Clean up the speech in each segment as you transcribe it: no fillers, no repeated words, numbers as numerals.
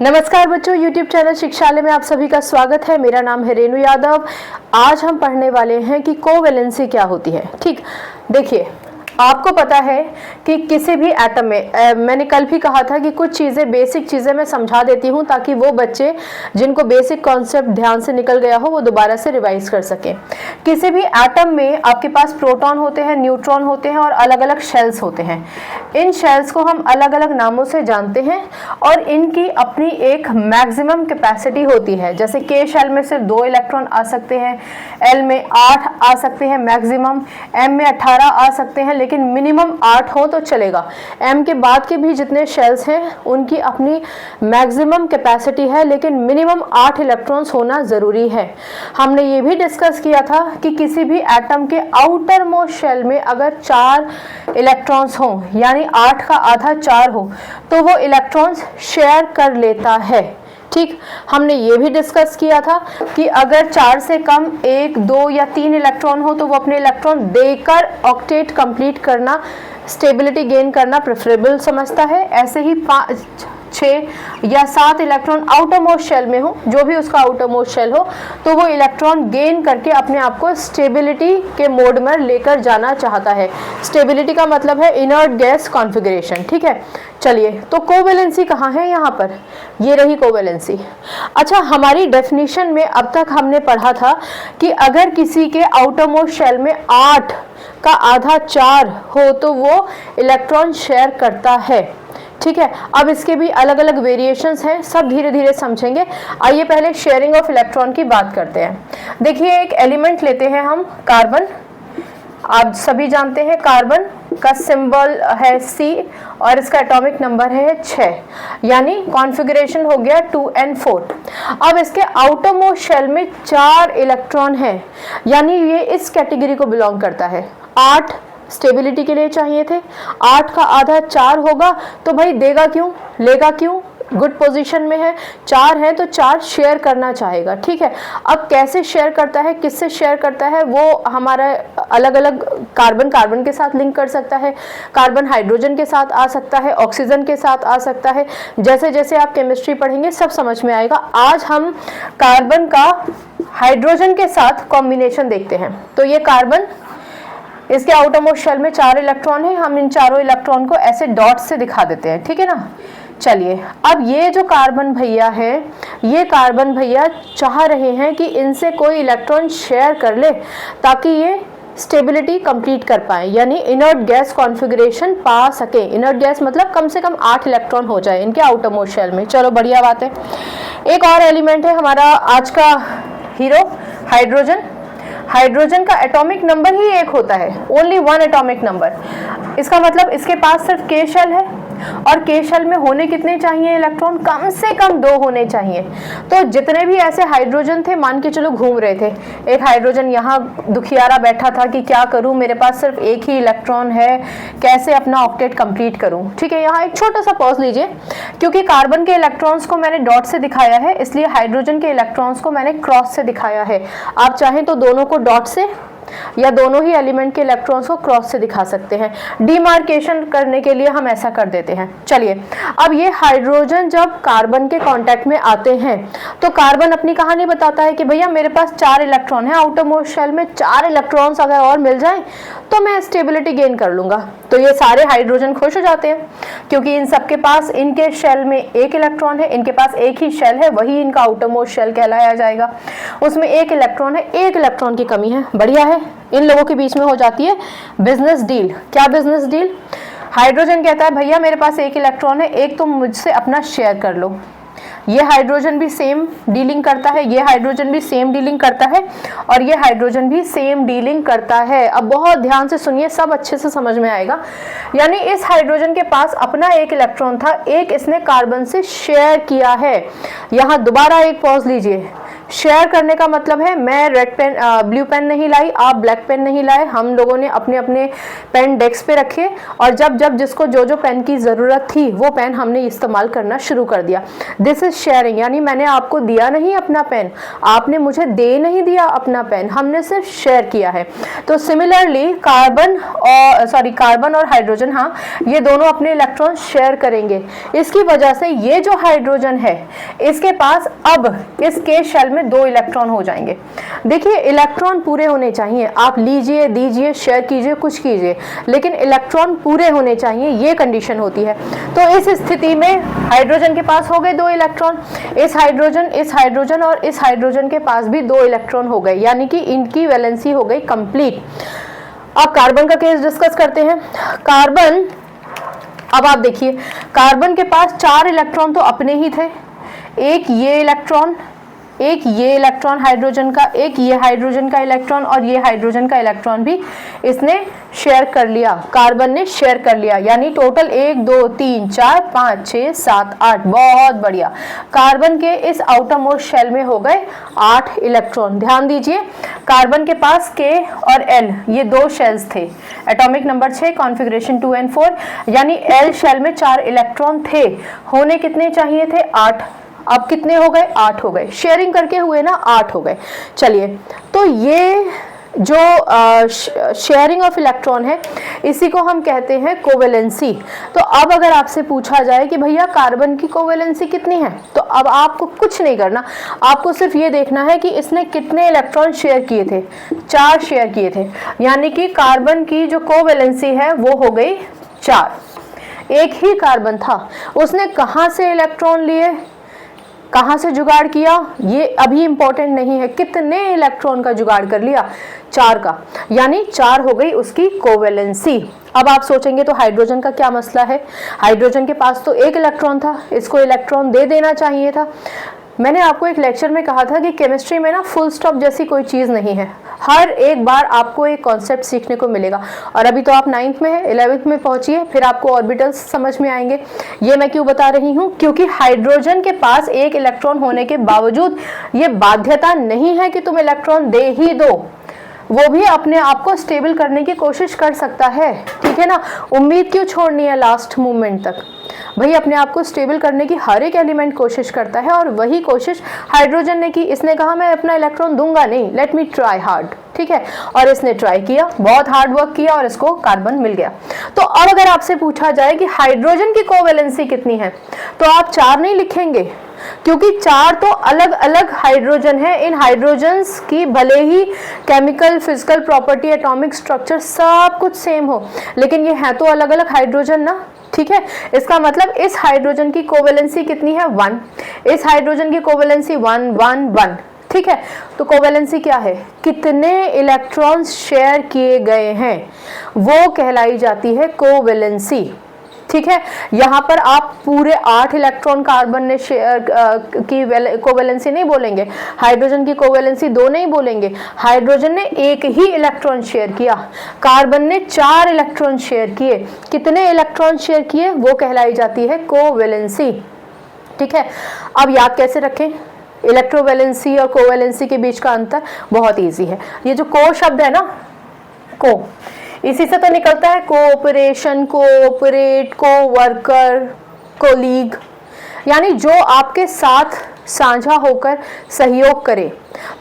नमस्कार बच्चों, YouTube channel शिक्षालय में आप सभी का स्वागत है। मेरा नाम है रेणु यादव। आज हम पढ़ने वाले हैं कि कोवैलेंसी क्या होती है। ठीक, देखिए आपको पता है कि किसी भी एटम में मैंने कल भी कहा था कि कुछ चीज़ें, बेसिक चीज़ें मैं समझा देती हूँ ताकि वो बच्चे जिनको बेसिक कॉन्सेप्ट ध्यान से निकल गया हो वो दोबारा से रिवाइज कर सकें। किसी भी एटम में आपके पास प्रोटॉन होते हैं, न्यूट्रॉन होते हैं और अलग अलग शेल्स होते हैं। इन शेल्स को हम अलग अलग नामों से जानते हैं और इनकी अपनी एक मैक्सिमम कैपेसिटी होती है। जैसे के शेल में सिर्फ 2 इलेक्ट्रॉन आ सकते हैं, एल में 8 आ सकते हैं मैक्सिमम, एम में 18 आ सकते हैं, लेकिन मिनिमम 8 हो तो चलेगा। एम के बाद के भी जितने शेल्स हैं उनकी अपनी मैक्सिमम कैपेसिटी है, लेकिन मिनिमम 8 इलेक्ट्रॉन्स होना ज़रूरी है। हमने ये भी डिस्कस किया था कि किसी भी एटम के आउटर मोस्ट शेल में अगर 4 इलेक्ट्रॉन्स हों, यानी 8 का आधा 4 हो, तो वो इलेक्ट्रॉन्स शेयर कर लेता है। ठीक, हमने ये भी डिस्कस किया था कि अगर 4 से कम 1, 2 या 3 इलेक्ट्रॉन हो तो वो अपने इलेक्ट्रॉन देकर ऑक्टेट कंप्लीट करना, स्टेबिलिटी गेन करना प्रेफरेबल समझता है। ऐसे ही 5, 6 या 7 इलेक्ट्रॉन आउटर मोस्ट शेल में हो, जो भी उसका आउटर मोस्ट शेल हो, तो वो इलेक्ट्रॉन गेन करके अपने आप को स्टेबिलिटी के मोड में लेकर जाना चाहता है। स्टेबिलिटी का मतलब है इनर्ट गैस कॉन्फ़िगरेशन। ठीक है, चलिए तो कोवैलेंसी कहाँ है? यहाँ पर ये रही कोवैलेंसी। अच्छा, हमारी डेफिनेशन में अब तक हमने पढ़ा था कि अगर किसी के आउटर मोस्ट शेल में 8 का आधा 4 हो तो वो इलेक्ट्रॉन शेयर करता है। ठीक है, अब इसके भी अलग अलग वेरिएशंस हैं, सब धीरे धीरे समझेंगे। आइए पहले शेयरिंग ऑफ इलेक्ट्रॉन की बात करते हैं। देखिए, एक एलिमेंट लेते हैं हम, कार्बन। आप सभी जानते हैं कार्बन का सिंबल है C और इसका एटॉमिक नंबर है 6, यानी कॉन्फ़िगरेशन हो गया 2n4। अब इसके आउटर मोस्ट शेल में 4 इलेक्ट्रॉन हैं, यानी ये इस कैटेगरी को बिलोंग करता है। 8 स्टेबिलिटी के लिए चाहिए थे, 8 का आधा 4 होगा तो भाई देगा क्यों, लेगा क्यों, गुड पोजीशन में है। 4 है तो 4 शेयर करना चाहेगा। ठीक है, अब कैसे शेयर करता है, किससे शेयर करता है, वो हमारा अलग अलग, कार्बन कार्बन के साथ लिंक कर सकता है, कार्बन हाइड्रोजन के साथ आ सकता है, ऑक्सीजन के साथ आ सकता है। जैसे जैसे आप केमिस्ट्री पढ़ेंगे सब समझ में आएगा। आज हम कार्बन का हाइड्रोजन के साथ कॉम्बिनेशन देखते हैं। तो ये कार्बन, इसके आउटर मोस्ट शेल में 4 इलेक्ट्रॉन है। हम इन चारों इलेक्ट्रॉन को ऐसे डॉट से दिखा देते हैं। ठीक है ना। चलिए, अब ये जो कार्बन भैया है, ये कार्बन भैया चाह रहे हैं कि इनसे कोई इलेक्ट्रॉन शेयर कर ले ताकि ये स्टेबिलिटी कंप्लीट कर पाए, यानी इनर्ट गैस कॉन्फ़िगरेशन पा सके। इनर्ट गैस मतलब कम से कम 8 इलेक्ट्रॉन हो जाए इनके आउटर मोस्ट शेल में। चलो बढ़िया बात है। एक और एलिमेंट है हमारा आज का हीरो, हाइड्रोजन। हाइड्रोजन का एटॉमिक नंबर ही 1 होता है, ओनली 1 एटॉमिक नंबर। इसका मतलब इसके पास सिर्फ के शेल है और के शेल में होने कितने चाहिए इलेक्ट्रॉन? कम से कम 2 होने चाहिए। तो जितने भी ऐसे हाइड्रोजन थे, मान के चलो घूम रहे थे, एक हाइड्रोजन यहाँ दुखियारा बैठा था कि क्या करूँ, मेरे पास सिर्फ 1 ही इलेक्ट्रॉन है, कैसे अपना ऑक्टेट कंप्लीट करूँ। ठीक है, यहाँ एक छोटा सा पॉज लीजिए, क्योंकि कार्बन के इलेक्ट्रॉन्स को मैंने डॉट से दिखाया है, इसलिए हाइड्रोजन के इलेक्ट्रॉन्स को मैंने क्रॉस से दिखाया है। आप चाहें तो दोनों को डॉट से या दोनों ही एलिमेंट के इलेक्ट्रॉन्स को क्रॉस से दिखा सकते हैं। डिमार्केशन करने के लिए हम ऐसा कर देते हैं। चलिए, अब ये हाइड्रोजन जब कार्बन के कांटेक्ट में आते हैं तो कार्बन अपनी कहानी बताता है कि भैया मेरे पास 4 इलेक्ट्रॉन है आउटर मोस्ट शेल में, 4 इलेक्ट्रॉन्स अगर और मिल जाएं तो मैं स्टेबिलिटी गेन कर लूंगा। तो ये सारे हाइड्रोजन खुश हो जाते हैं, क्योंकि इन सबके पास इनके शेल में 1 इलेक्ट्रॉन है, इनके पास 1 ही शेल है, वही इनका आउटर मोस्ट शेल कहलाया जाएगा। उसमें 1 इलेक्ट्रॉन है, 1 इलेक्ट्रॉन की कमी है, बढ़िया है। इन लोगों के बीच में हो जाती है बिजनेस डील। क्या बिजनेस डील? हाइड्रोजन कहता है भैया मेरे पास 1 इलेक्ट्रॉन है, 1 तुम मुझसे अपना शेयर कर लो। ये हाइड्रोजन भी सेम डीलिंग करता है, ये हाइड्रोजन भी सेम डीलिंग करता है और ये हाइड्रोजन भी सेम डीलिंग करता है। अब बहुत ध्यान से सुनिए, सब अच्छे से समझ में आएगा। यानी इस हाइड्रोजन के पास अपना 1 इलेक्ट्रॉन था, 1 इसने कार्बन से शेयर किया है। यहाँ दोबारा एक पॉज लीजिए, शेयर करने का मतलब है मैं रेड पेन ब्लू पेन नहीं लाई, आप ब्लैक पेन नहीं लाए, हम लोगों ने अपने अपने पेन डेस्क पे रखे और जब जब जिसको जो जो पेन की ज़रूरत थी वो पेन हमने इस्तेमाल करना शुरू कर दिया। दिस इज शेयरिंग, यानी मैंने आपको दिया नहीं अपना पेन, आपने मुझे दे नहीं दिया अपना पेन, हमने सिर्फ शेयर किया है। तो सिमिलरली कार्बन और हाइड्रोजन, हाँ, ये दोनों अपने इलेक्ट्रॉन शेयर करेंगे। इसकी वजह से ये जो हाइड्रोजन है इसके पास अब इस केस शेल में 2 इलेक्ट्रॉन हो जाएंगे। देखिए इलेक्ट्रॉन पूरे होने चाहिए, आप लीजिए दीजिए शेयर कीजिए कुछ कीजिए, लेकिन इलेक्ट्रॉन पूरे होने चाहिए, ये कंडीशन होती है। तो इस स्थिति में हाइड्रोजन के पास हो गए 2 इलेक्ट्रॉन, इस हाइड्रोजन और इस हाइड्रोजन के पास भी 2 इलेक्ट्रॉन हो गए, यानी कि इनकी वैलेंसी हो गई कंप्लीट। अब कार्बन का केस डिस्कस करते हैं। कार्बन, अब आप देखिए कार्बन के पास 4 इलेक्ट्रॉन तो अपने ही थे, एक ये इलेक्ट्रॉन हाइड्रोजन का, एक ये हाइड्रोजन का इलेक्ट्रॉन और ये हाइड्रोजन का इलेक्ट्रॉन भी इसने शेयर कर लिया, कार्बन ने शेयर कर लिया, यानी टोटल 1 2 3 4 5 6 7 8। बहुत बढ़िया, कार्बन के इस आउटर मोस्ट शेल में हो गए 8 इलेक्ट्रॉन। ध्यान दीजिए कार्बन के पास K और L ये 2 शेल्स थे, एटॉमिक नंबर 6, कॉन्फ़िगरेशन 2 और 4, यानी L शेल में 4 इलेक्ट्रॉन थे, होने कितने चाहिए थे? 8। अब कितने हो गए? 8 हो गए, शेयरिंग करके हुए ना 8 हो गए। चलिए, तो ये जो शेयरिंग ऑफ इलेक्ट्रॉन है इसी को हम कहते हैं कोवेलेंसी। तो अब अगर आपसे पूछा जाए कि भैया कार्बन की कोवेलेंसी कितनी है, तो अब आपको कुछ नहीं करना, आपको सिर्फ ये देखना है कि इसने कितने इलेक्ट्रॉन शेयर किए थे। 4 शेयर किए थे, यानी कि कार्बन की जो कोवेलेंसी है वो हो गई 4। एक ही कार्बन था, उसने कहाँ से इलेक्ट्रॉन लिए, कहाँ से जुगाड़ किया, ये अभी इंपॉर्टेंट नहीं है, कितने इलेक्ट्रॉन का जुगाड़ कर लिया? 4 का, यानी 4 हो गई उसकी कोवेलेंसी। अब आप सोचेंगे तो हाइड्रोजन का क्या मसला है, हाइड्रोजन के पास तो 1 इलेक्ट्रॉन था, इसको इलेक्ट्रॉन दे देना चाहिए था। मैंने आपको एक लेक्चर में कहा था कि केमिस्ट्री में ना फुल स्टॉप जैसी कोई चीज़ नहीं है, हर एक बार आपको एक कॉन्सेप्ट सीखने को मिलेगा। और अभी तो आप 9th में है, 11th में पहुंचिए, फिर आपको ऑर्बिटल्स समझ में आएंगे। ये मैं क्यों बता रही हूँ, क्योंकि हाइड्रोजन के पास 1 इलेक्ट्रॉन होने के बावजूद ये बाध्यता नहीं है कि तुम इलेक्ट्रॉन दे ही दो, वो भी अपने आप को स्टेबल करने की कोशिश कर सकता है, ठीक है ना। उम्मीद क्यों छोड़नी है लास्ट मोमेंट तक, भाई अपने आप को स्टेबल करने की हर एक एलिमेंट कोशिश करता है, और वही कोशिश हाइड्रोजन ने की। इसने कहा मैं अपना इलेक्ट्रॉन दूंगा नहीं, लेट मी ट्राई हार्ड, ठीक है, और इसने ट्राई किया, बहुत हार्ड वर्क किया और इसको कार्बन मिल गया। तो अब अगर आपसे पूछा जाए कि हाइड्रोजन की कोवेलेंसी कितनी है, तो आप 4 नहीं लिखेंगे, क्योंकि 4 तो अलग अलग हाइड्रोजन है। इन हाइड्रोजन्स की भले ही chemical, physical property, atomic structure सब कुछ सेम हो, लेकिन ये है तो अलग अलग हाइड्रोजन ना, ठीक है। इसका मतलब इस हाइड्रोजन की कोवेलेंसी कितनी है? 1। इस हाइड्रोजन की कोवेलेंसी 1 1 1, ठीक है। तो कोवेलेंसी क्या है? कितने इलेक्ट्रॉन्स शेयर किए गए हैं, वो कहलाई जाती है कोवेलेंसी, ठीक है। यहाँ पर आप पूरे 8 इलेक्ट्रॉन कार्बन ने शेयर की कोवेलेंसी नहीं बोलेंगे, हाइड्रोजन की कोवेलेंसी 2 नहीं बोलेंगे, हाइड्रोजन ने 1 ही इलेक्ट्रॉन शेयर किया, कार्बन ने 4 इलेक्ट्रॉन शेयर किए। कितने इलेक्ट्रॉन शेयर किए वो कहलाई जाती है कोवेलेंसी, ठीक है। अब याद कैसे रखें इलेक्ट्रोवैलेंसी और कोवेलेंसी के बीच का अंतर? बहुत ईजी है, ये जो को शब्द है ना, को, इसी से तो निकलता है कोऑपरेशन, कोऑपरेट, कोवर्कर, कोलीग, यानी जो आपके साथ साझा होकर सहयोग करे।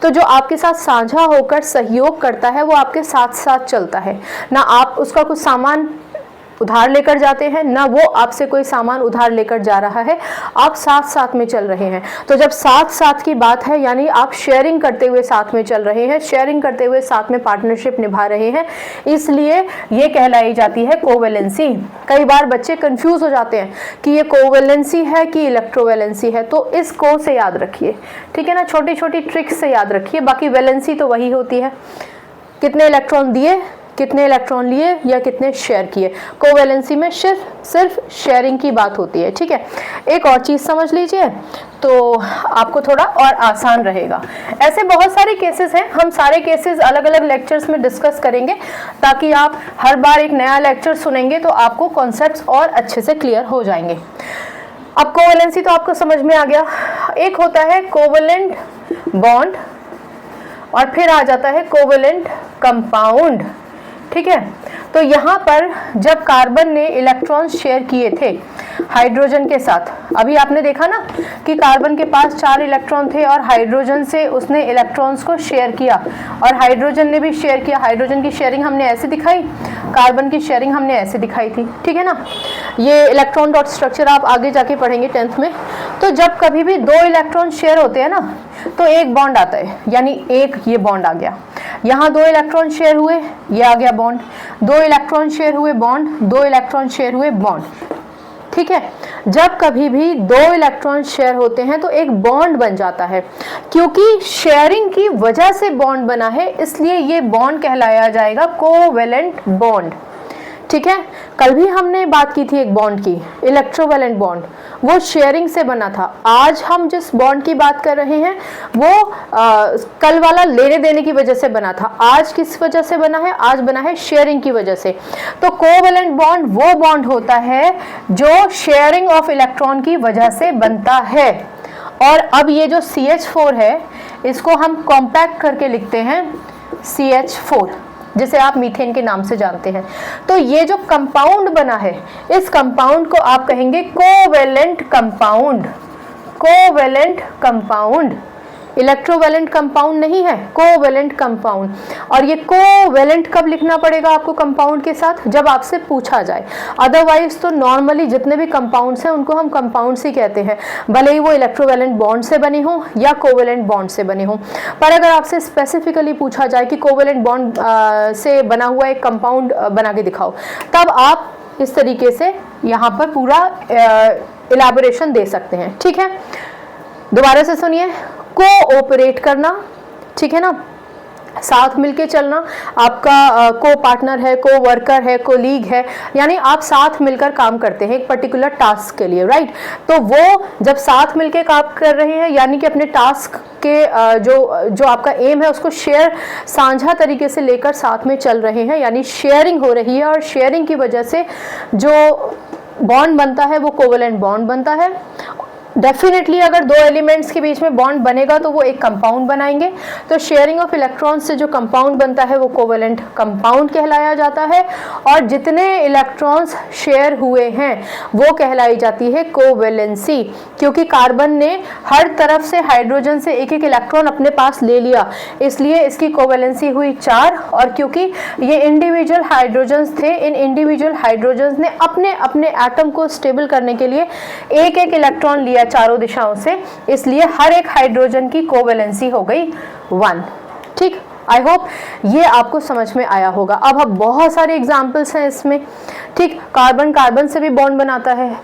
तो जो आपके साथ साझा होकर सहयोग करता है वो आपके साथ साथ चलता है, ना आप उसका कुछ सामान उधार लेकर जाते हैं, ना वो आपसे कोई सामान उधार लेकर जा रहा है, आप साथ साथ में चल रहे हैं। तो जब साथ साथ की बात है, यानी आप शेयरिंग करते हुए साथ में चल रहे हैं, शेयरिंग करते हुए साथ में पार्टनरशिप निभा रहे हैं, इसलिए ये कहलाई जाती है कोवेलेंसी। कई बार बच्चे कंफ्यूज हो जाते हैं कि ये कोवेलेंसी है कि इलेक्ट्रोवैलेंसी है, तो इस को से याद रखिए, ठीक है ना, छोटी छोटी ट्रिक्स से याद रखिए। बाकी वैलेंसी तो वही होती है, कितने इलेक्ट्रॉन दिए, कितने इलेक्ट्रॉन लिए या कितने शेयर किए। कोवेलेंसी में सिर्फ शेयरिंग की बात होती है, ठीक है। एक और चीज़ समझ लीजिए तो आपको थोड़ा और आसान रहेगा। ऐसे बहुत सारे केसेस हैं, हम सारे केसेस अलग अलग लेक्चर्स में डिस्कस करेंगे, ताकि आप हर बार एक नया लेक्चर सुनेंगे तो आपको कॉन्सेप्ट्स और अच्छे से क्लियर हो जाएंगे। अब कोवेलेंसी तो आपको समझ में आ गया। एक होता है कोवेलेंट बॉन्ड और फिर आ जाता है कोवेलेंट कंपाउंड। ठीक है, तो यहाँ पर जब कार्बन ने इलेक्ट्रॉन्स शेयर किए थे हाइड्रोजन के साथ, अभी आपने देखा ना कि कार्बन के पास 4 इलेक्ट्रॉन थे और हाइड्रोजन से उसने इलेक्ट्रॉन्स को शेयर किया और हाइड्रोजन ने भी शेयर किया। हाइड्रोजन की शेयरिंग हमने ऐसे दिखाई, कार्बन की शेयरिंग हमने ऐसे दिखाई थी। ठीक है ना, ये इलेक्ट्रॉन डॉट स्ट्रक्चर आप आगे जाके पढ़ेंगे 10th में। तो जब कभी भी 2 इलेक्ट्रॉन शेयर होते हैं ना तो एक बॉन्ड आता है, यानी एक ये बॉन्ड आ गया। यहाँ 2 इलेक्ट्रॉन शेयर हुए, ये आ गया बॉन्ड। 2 इलेक्ट्रॉन शेयर हुए बॉन्ड, 2 इलेक्ट्रॉन शेयर हुए बॉन्ड। ठीक है, जब कभी भी 2 इलेक्ट्रॉन शेयर होते हैं तो एक बॉन्ड बन जाता है। क्योंकि शेयरिंग की वजह से बॉन्ड बना है, इसलिए ये बॉन्ड कहलाया जाएगा कोवेलेंट बॉन्ड। ठीक है, कल भी हमने बात की थी एक बॉन्ड की, इलेक्ट्रोवेलेंट बॉन्ड, वो शेयरिंग से बना था। आज हम जिस बॉन्ड की बात कर रहे हैं वो कल वाला लेने देने की वजह से बना था। आज किस वजह से बना है? आज बना है शेयरिंग की वजह से। तो कोवेलेंट बॉन्ड वो बॉन्ड होता है जो शेयरिंग ऑफ इलेक्ट्रॉन की वजह से बनता है। और अब ये जो CH4 है इसको हम कॉम्पैक्ट करके लिखते हैं CH4, जिसे आप मीथेन के नाम से जानते हैं। तो ये जो कंपाउंड बना है, इस कंपाउंड को आप कहेंगे covalent compound. Covalent compound, electrovalent compound नहीं है, कोवेलेंट कंपाउंड। और ये कोवेलेंट कब लिखना पड़ेगा आपको कंपाउंड के साथ? जब आपसे पूछा जाए। अदरवाइज तो नॉर्मली जितने भी कंपाउंड्स हैं उनको हम कंपाउंड्स ही कहते हैं, भले ही वो इलेक्ट्रोवेलेंट बॉन्ड से बने हों या कोवेलेंट बॉन्ड से बने हों। पर अगर आपसे स्पेसिफिकली पूछा जाए कि कोवेलेंट बॉन्ड से बना हुआ एक कंपाउंड बना के दिखाओ, तब आप इस तरीके से यहाँ पर पूरा इलाबोरेशन दे सकते हैं। ठीक है, दोबारा से सुनिए, कोऑपरेट करना, ठीक है ना, साथ मिलके चलना। आपका को पार्टनर है, को वर्कर है, कोलीग है, यानी आप साथ मिलकर काम करते हैं एक पर्टिकुलर टास्क के लिए, राइट। तो वो जब साथ मिलके काम कर रहे हैं, यानी कि अपने टास्क के जो आपका एम है उसको साझा तरीके से लेकर साथ में चल रहे हैं, यानी शेयरिंग हो रही है। और शेयरिंग की वजह से जो बॉन्ड बनता है वो कोवेलेंट बॉन्ड बनता है। डेफिनेटली अगर 2 एलिमेंट्स के बीच में बॉन्ड बनेगा तो वो एक कंपाउंड बनाएंगे। तो शेयरिंग ऑफ इलेक्ट्रॉन्स से जो कंपाउंड बनता है वो कोवेलेंट कंपाउंड कहलाया जाता है। और जितने इलेक्ट्रॉन्स शेयर हुए हैं वो कहलाई जाती है कोवेलेंसी, क्योंकि कार्बन ने हर तरफ से हाइड्रोजन से एक एक इलेक्ट्रॉन अपने पास ले लिया, इसलिए इसकी कोवेलेंसी हुई 4। और क्योंकि ये इंडिविजुअल हाइड्रोजन्स थे, इन इंडिविजुअल हाइड्रोजन्स ने अपने अपने एटम को स्टेबल करने के लिए एक एक इलेक्ट्रॉन लिया चारों दिशाओं से, इसलिए हर एक हाइड्रोजन की कोवेलेंसी हो गई 1। ठीक, आई होप ये आपको समझ में आया होगा। अब बहुत सारे एग्जाम्पल्स हैं इसमें। ठीक, कार्बन कार्बन से भी बॉन्ड बनाता है,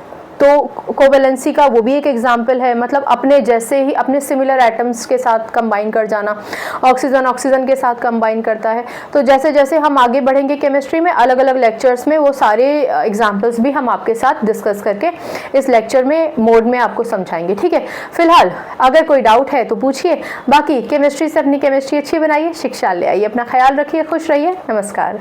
तो कोवेलेंसी का वो भी एक एग्जाम्पल है, मतलब अपने जैसे ही अपने सिमिलर एटम्स के साथ कंबाइन कर जाना। ऑक्सीजन ऑक्सीजन के साथ कंबाइन करता है। तो जैसे जैसे हम आगे बढ़ेंगे केमिस्ट्री में, अलग अलग लेक्चर्स में वो सारे एग्जाम्पल्स भी हम आपके साथ डिस्कस करके इस लेक्चर में मोड में आपको समझाएंगे। ठीक है, फिलहाल अगर कोई डाउट है तो पूछिए, बाकी केमिस्ट्री से अपनी केमिस्ट्री अच्छी बनाइए, शिक्षा ले आइए। अपना ख्याल रखिए, खुश रहिए, नमस्कार।